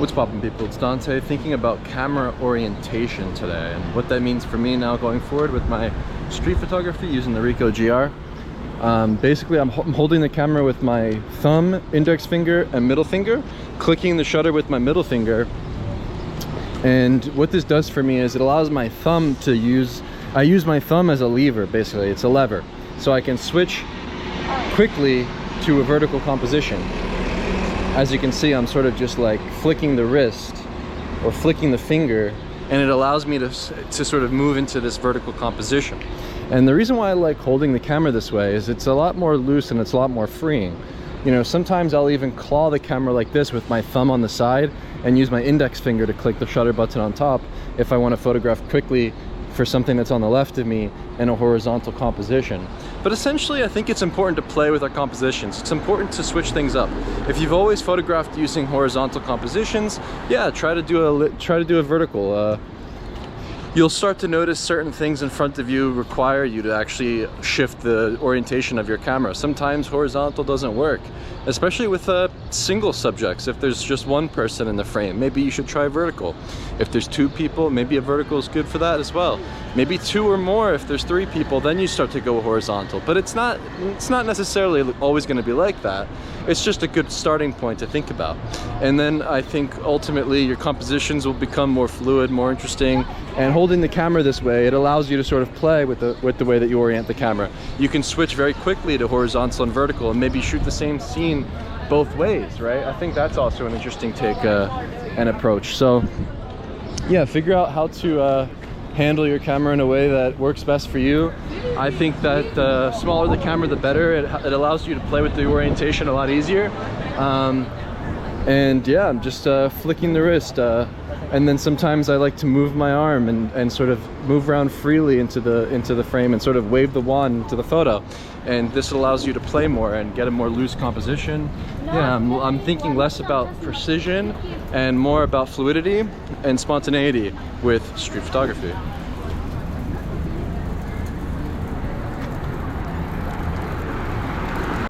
What's poppin', people? It's Dante, thinking about camera orientation today and what that means for me now going forward with my street photography using the Ricoh GR. Basically, I'm holding the camera with my thumb, index finger, and middle finger, clicking the shutter with my middle finger. And what this does for me is it allows my thumb to I use my thumb as a lever, basically. It's a lever. So I can switch quickly to a vertical composition. As you can see, I'm sort of just like flicking the wrist or flicking the finger, and it allows me to sort of move into this vertical composition. And the reason why I like holding the camera this way is it's a lot more loose and it's a lot more freeing. You know, sometimes I'll even claw the camera like this with my thumb on the side and use my index finger to click the shutter button on top if I want to photograph quickly for something that's on the left of me in a horizontal composition. But essentially, I think it's important to play with our compositions. It's important to switch things up. If you've always photographed using horizontal compositions, yeah, try to do a vertical. You'll start to notice certain things in front of you require you to actually shift the orientation of your camera. Sometimes horizontal doesn't work, especially with single subjects. If there's just one person in the frame, maybe you should try vertical. If there's two people, maybe a vertical is good for that as well. Maybe two or more. If there's three people, then you start to go horizontal. But it's not necessarily always going to be like that. It's just a good starting point to think about. And then I think ultimately your compositions will become more fluid, more interesting. And holding the camera this way, it allows you to sort of play with the way that you orient the camera. You can switch very quickly to horizontal and vertical and maybe shoot the same scene both ways, right? I think that's also an interesting take and approach. So yeah, figure out how to handle your camera in a way that works best for you. I think that the smaller the camera, the better. It allows you to play with the orientation a lot easier. And yeah, I'm just flicking the wrist. And then sometimes I like to move my arm and sort of move around freely into the frame and sort of wave the wand into the photo. And this allows you to play more and get a more loose composition. Yeah, I'm thinking less about precision and more about fluidity and spontaneity with street photography.